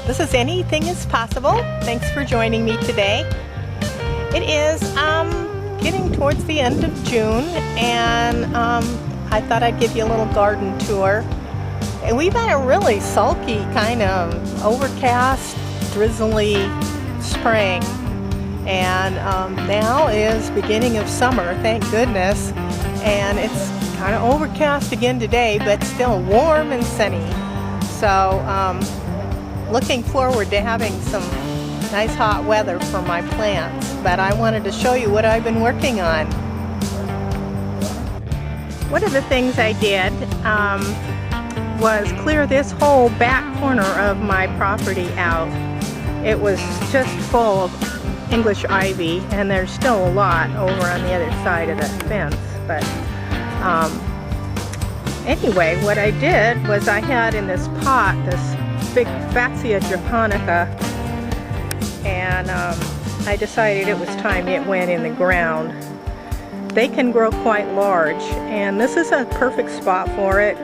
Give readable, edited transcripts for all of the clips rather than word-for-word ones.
This is Anything is Possible. Thanks for joining me today. It is getting towards the end of June, and I thought I'd give you a little garden tour. And we've had a really sulky, kind of overcast, drizzly spring, and now is beginning of summer, thank goodness. And it's kind of overcast again today, but still warm and sunny. So looking forward to having some nice hot weather for my plants. But I wanted to show you what I've been working on. One of the things I did was clear this whole back corner of my property out. It was just full of English ivy, and there's still a lot over on the other side of the fence. But anyway, what I did was I had in this pot this big Fatsia japonica, and I decided it was time it went in the ground. They can grow quite large, and this is a perfect spot for it.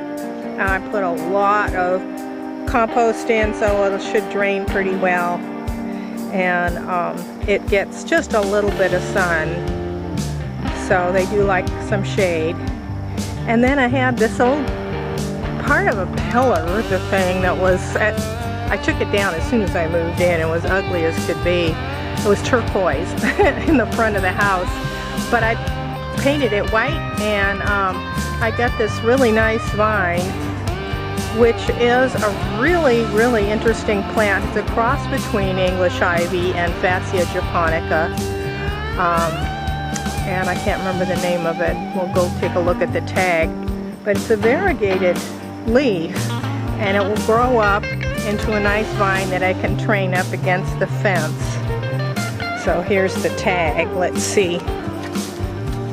I put a lot of compost in, so it should drain pretty well, and it gets just a little bit of sun, so they do like some shade. And then I had this old part of a pillar, the thing that was I took it down as soon as I moved in. It was ugly as could be. It was turquoise in the front of the house, but I painted it white, and I got this really nice vine, which is a really interesting plant. It's a cross between English ivy and Fatsia japonica, and I can't remember the name of it. We'll go take a look at the tag. But it's a variegated leaf, and it will grow up into a nice vine that I can train up against the fence. So here's the tag. Let's see.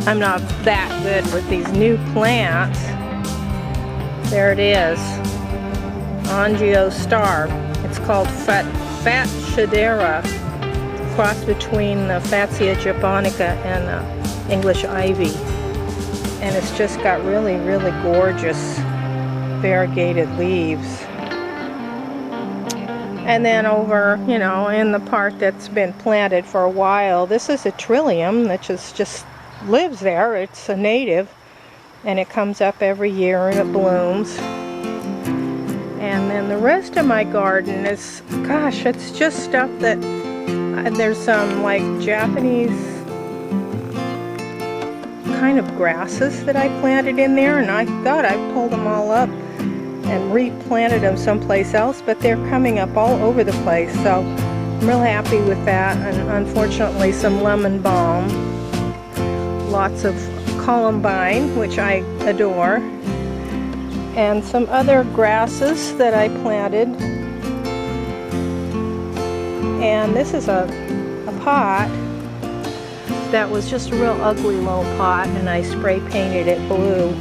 I'm not that good with these new plants. There it is. Angiostar. It's called Fat Shadera, cross between the Fatsia japonica and the English ivy. And it's just got really gorgeous variegated leaves. And then over, in the part that's been planted for a while, this is a trillium that just lives there. It's a native, and it comes up every year and it blooms. And then the rest of my garden is, gosh, it's just stuff that there's some like Japanese kind of grasses that I planted in there, and I thought I pulled them all up and replanted them someplace else, but they're coming up all over the place, so I'm real happy with that. And unfortunately some lemon balm, lots of columbine, which I adore, and some other grasses that I planted. And this is a pot that was just a real ugly little pot, and I spray painted it blue.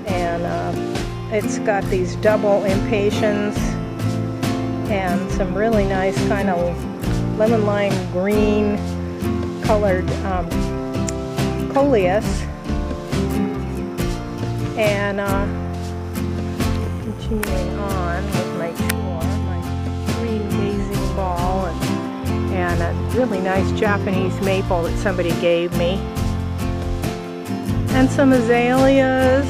And it's got these double impatiens and some really nice kind of lemon lime green colored coleus. And continuing on with my tour, my green gazing ball, and a really nice Japanese maple that somebody gave me, and some azaleas,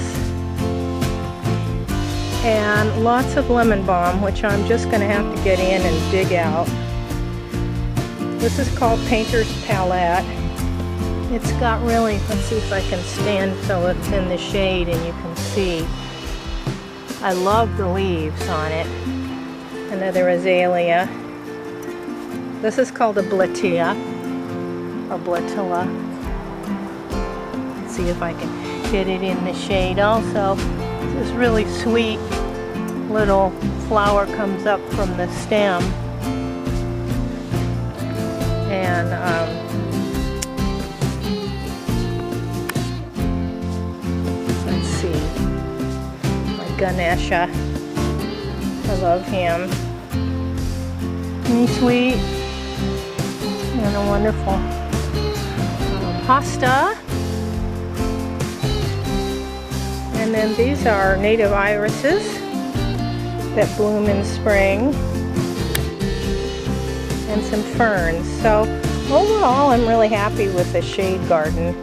and lots of lemon balm, which I'm just going to have to get in and dig out. This is called Painter's Palette. It's got really, let's see if I can stand so it's in the shade and you can see. I love the leaves on it. Another azalea. This is called a blatilla, or blatilla. Let's see if I can get it in the shade also. This really sweet little flower comes up from the stem. And let's see, my Ganesha. I love him. He's sweet and a wonderful hosta. And then these are native irises that bloom in spring. and some ferns. So overall, I'm really happy with the shade garden.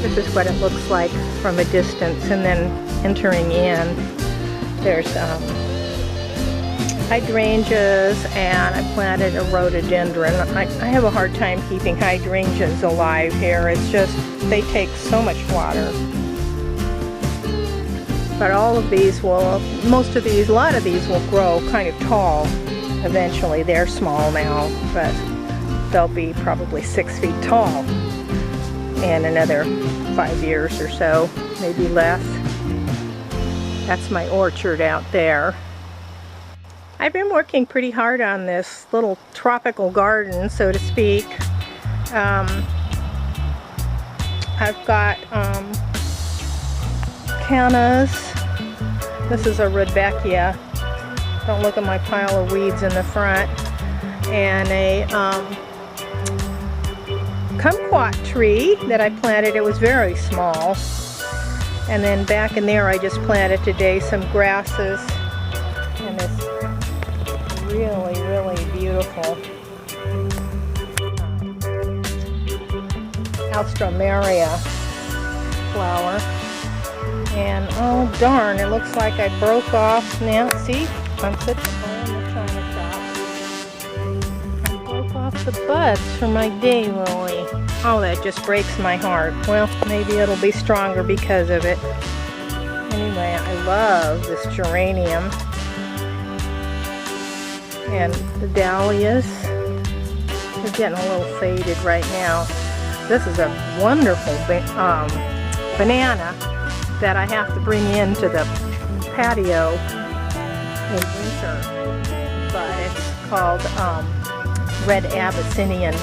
This is what it looks like from a distance, and then entering in, there's hydrangeas, and I planted a rhododendron. I have a hard time keeping hydrangeas alive here. It's just, they take so much water. But all of these will, a lot of these will grow kind of tall eventually. They're small now, but they'll be probably 6 feet tall in another 5 years or so, maybe less. That's my orchard out there. I've been working pretty hard on this little tropical garden, so to speak. I've got cannas. This is a Rudbeckia. Don't look at my pile of weeds in the front. And a kumquat tree that I planted. It was very small. And then back in there I just planted today some grasses. And this really, really beautiful Alstroemeria flower. And oh darn, it looks like I broke off now. See, I'm such a hole in the china shop. I broke off the buds for my daylily. Oh, that just breaks my heart. Well, maybe it'll be stronger because of it. Anyway, I love this geranium. And the dahlias. They're getting a little faded right now. This is a wonderful banana that I have to bring into the patio in winter, but it's called Red Abyssinian,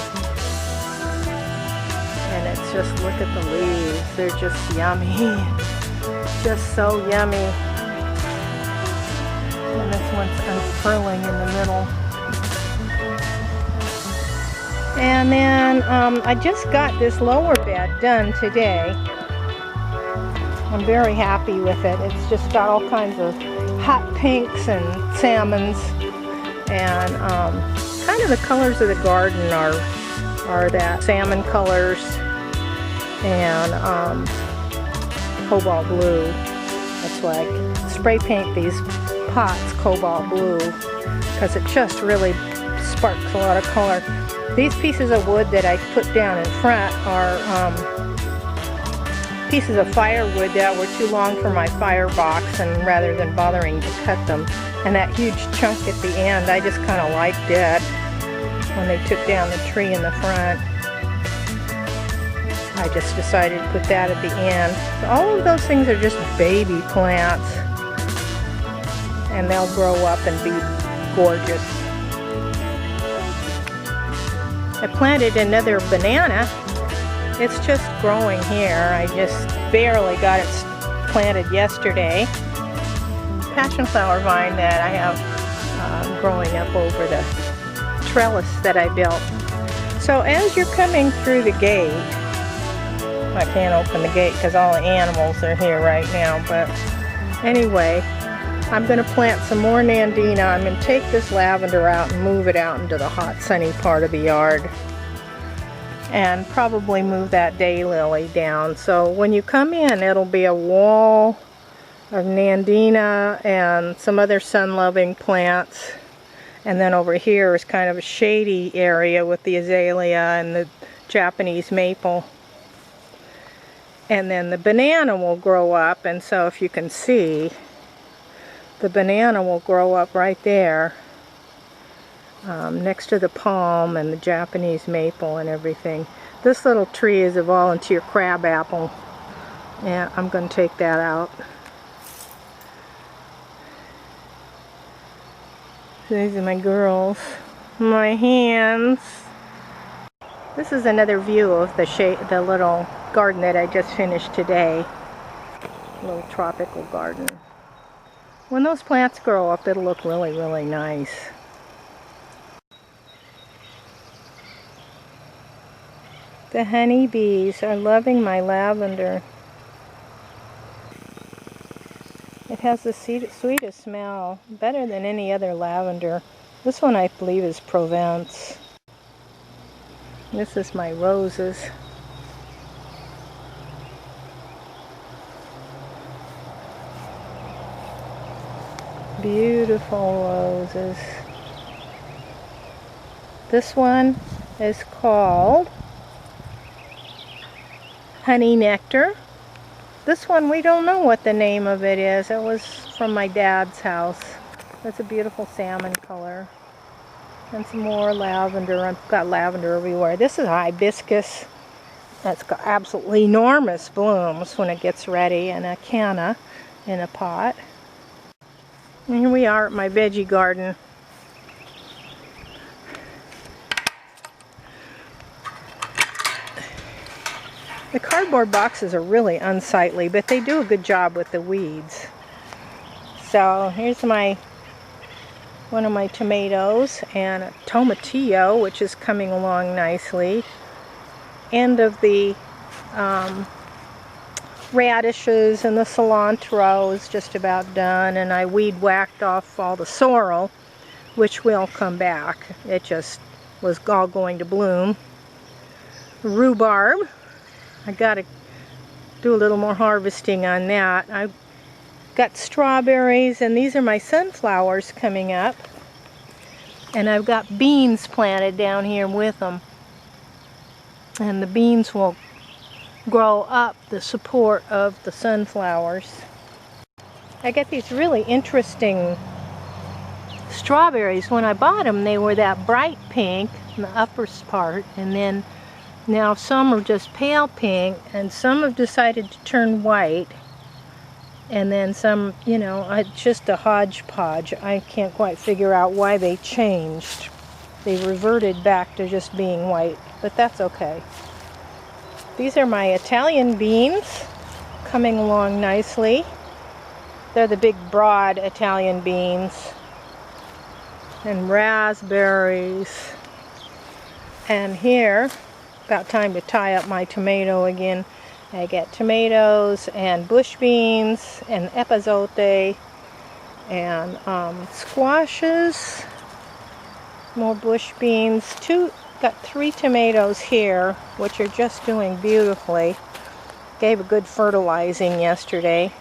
and it's just, look at the leaves, they're just yummy, just so yummy. And this one's unfurling in the middle. And then I just got this lower bed done today. I'm very happy with it. It's just got all kinds of hot pinks and salmons, and kind of the colors of the garden are that salmon colors and cobalt blue. That's why I spray paint these pots cobalt blue, because it just really sparks a lot of color. These pieces of wood that I put down in front are pieces of firewood that were too long for my firebox, and rather than bothering to cut them, and that huge chunk at the end, I just kind of liked it when they took down the tree in the front. I just decided to put that at the end. So all of those things are just baby plants, and they'll grow up and be gorgeous. I planted another banana. It's just growing here. I just barely got it planted yesterday. Passion flower vine that I have growing up over the trellis that I built. So as you're coming through the gate, I can't open the gate because all the animals are here right now, but anyway, I'm going to plant some more Nandina. I'm going to take this lavender out and move it out into the hot sunny part of the yard, and probably move that daylily down. So when you come in, it'll be a wall of Nandina and some other sun-loving plants. And then over here is kind of a shady area with the azalea and the Japanese maple. And then the banana will grow up, and so if you can see, the banana will grow up right there. Next to the palm and the Japanese maple and everything. This little tree is a volunteer crab apple, and I'm going to take that out. These are my girls. My hands. This is another view of the little garden that I just finished today. A little tropical garden. When those plants grow up, it'll look really, really nice. The honeybees are loving my lavender. It has the sweetest smell, better than any other lavender. This one I believe is Provence. This is my roses. Beautiful roses. This one is called Honey Nectar. This one, we don't know what the name of it is. It was from my dad's house. That's a beautiful salmon color. And some more lavender. I've got lavender everywhere. This is hibiscus. That's got absolutely enormous blooms when it gets ready, and a canna in a pot. And here we are at my veggie garden. The cardboard boxes are really unsightly, but they do a good job with the weeds. So here's one of my tomatoes and a tomatillo, which is coming along nicely. End of the radishes and the cilantro is just about done, and I weed whacked off all the sorrel, which will come back. It just was all going to bloom. Rhubarb, I gotta do a little more harvesting on that. I've got strawberries, and these are my sunflowers coming up, and I've got beans planted down here with them, and the beans will grow up the support of the sunflowers. I get these really interesting strawberries. When I bought them, they were that bright pink in the upper part, and then now some are just pale pink, and some have decided to turn white, and then some, you know, it's just a hodgepodge. I can't quite figure out why they changed. They reverted back to just being white, but that's okay. These are my Italian beans, coming along nicely. They're the big broad Italian beans. And raspberries. And here, about time to tie up my tomato again. I get tomatoes and bush beans and epazote and squashes, more bush beans, got 3 tomatoes here, which are just doing beautifully. Gave a good fertilizing yesterday.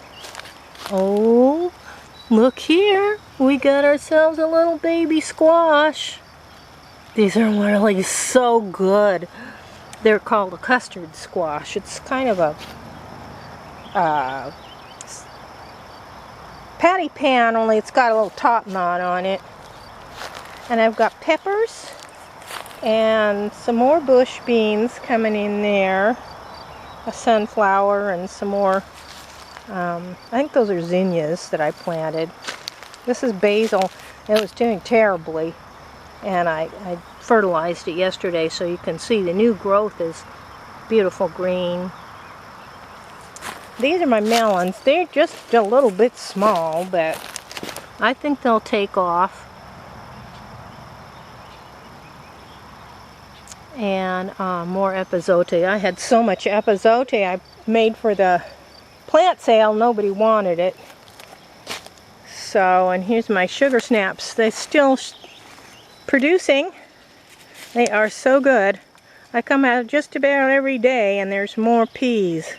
Oh, look here. We got ourselves a little baby squash. These are really so good. They're called a custard squash. It's kind of a patty pan, only it's got a little top knot on it. And I've got peppers and some more bush beans coming in there, a sunflower, and some more, I think those are zinnias that I planted. This is basil. It was doing terribly, and I fertilized it yesterday, so you can see the new growth is beautiful green. These are my melons. They're just a little bit small, but I think they'll take off. And more epazote. I had so much epazote I made for the plant sale. Nobody wanted it. So, and here's my sugar snaps. They're still producing. They are so good. I come out just about every day, and there's more peas.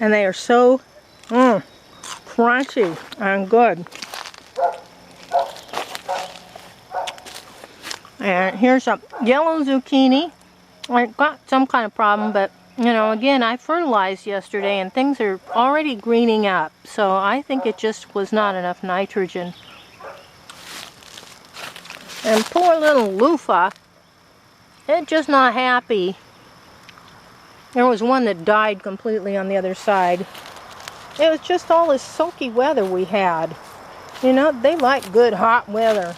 And they are so crunchy and good. And here's a yellow zucchini. I got some kind of problem, but you know, again, I fertilized yesterday and things are already greening up, so I think it just was not enough nitrogen. And poor little loofah, it's just not happy. There was one that died completely on the other side. It was just all this sulky weather we had. You know, they like good hot weather.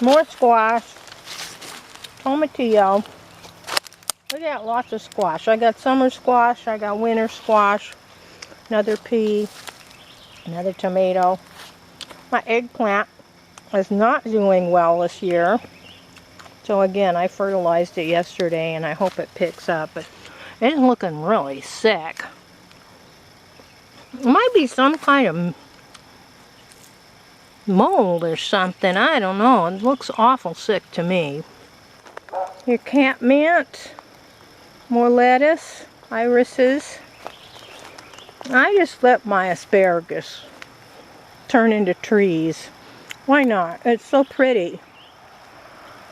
More squash. Tomatillo. We got lots of squash. I got summer squash, I got winter squash, another pea, another tomato. My eggplant is not doing well this year. So again, I fertilized it yesterday and I hope it picks up, but it's looking really sick. It might be some kind of mold or something. I don't know. It looks awful sick to me. your catmint, more lettuce, irises. I just let my asparagus turn into trees. Why not? It's so pretty.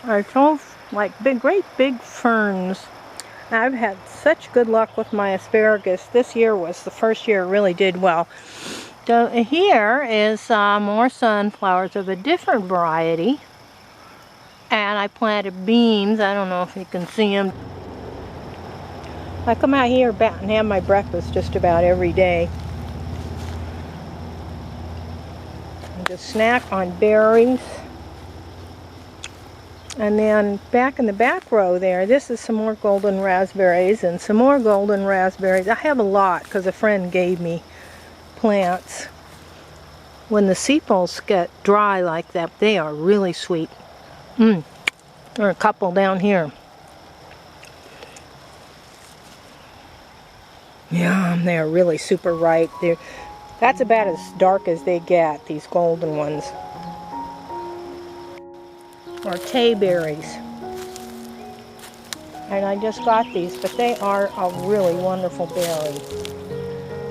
They're so like great big ferns. I've had such good luck with my asparagus. This year was the first year it really did well. So here is more sunflowers of a different variety. And I planted beans. I don't know if you can see them. I come out here and have my breakfast just about every day. And just snack on berries. And then back in the back row there, this is some more golden raspberries and some more golden raspberries. I have a lot because a friend gave me plants. When the sepals get dry like that, they are really sweet. There are a couple down here. Yeah, they are really super ripe. That's about as dark as they get, these golden ones. Or tayberries. And I just got these, but they are a really wonderful berry.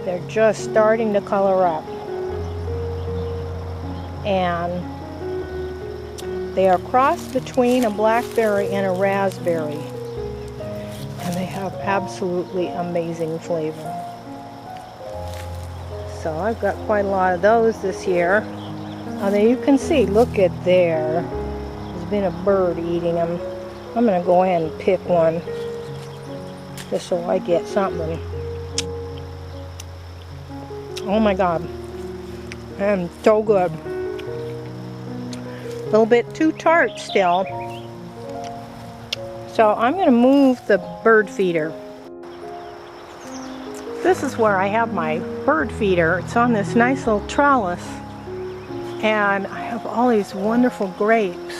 They're just starting to color up. And they are crossed between a blackberry and a raspberry. And they have absolutely amazing flavor. So I've got quite a lot of those this year. Now there you can see, look at there. There's been a bird eating them. I'm going to go ahead and pick one. Just so I get something. Oh my God. And so good. A little bit too tart still. So I'm going to move the bird feeder. This is where I have my bird feeder. It's on this nice little trellis. And I have all these wonderful grapes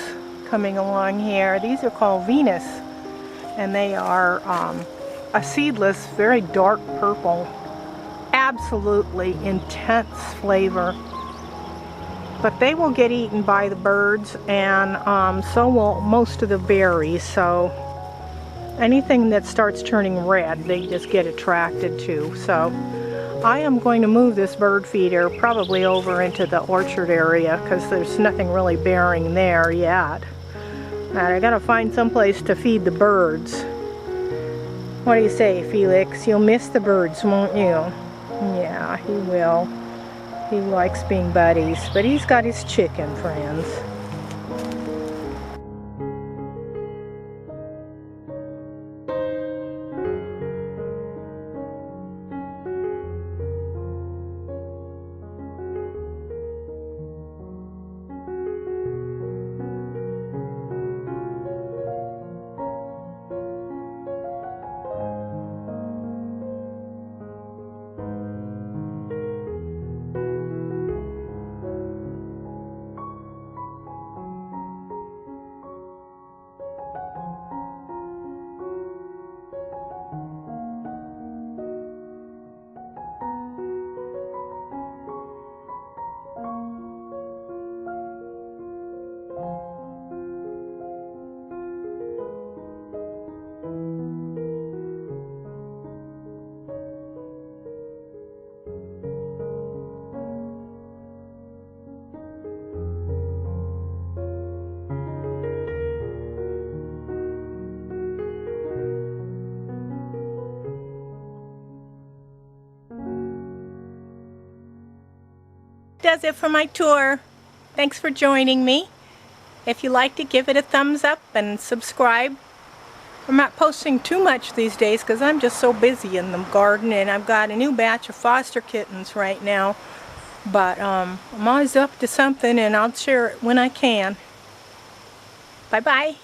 coming along here. These are called Venus. And they are a seedless, very dark purple. Absolutely intense flavor. But they will get eaten by the birds, and so will most of the berries. So anything that starts turning red, they just get attracted to. So I am going to move this bird feeder probably over into the orchard area because there's nothing really bearing there yet. And I gotta find some place to feed the birds. What do you say, Felix? You'll miss the birds, won't you? Yeah, he will. He likes being buddies, but he's got his chicken friends. Does it for my tour. Thanks for joining me. If you liked it, give it a thumbs up and subscribe. I'm not posting too much these days because I'm just so busy in the garden, and I've got a new batch of foster kittens right now. But I'm always up to something, and I'll share it when I can. Bye-bye.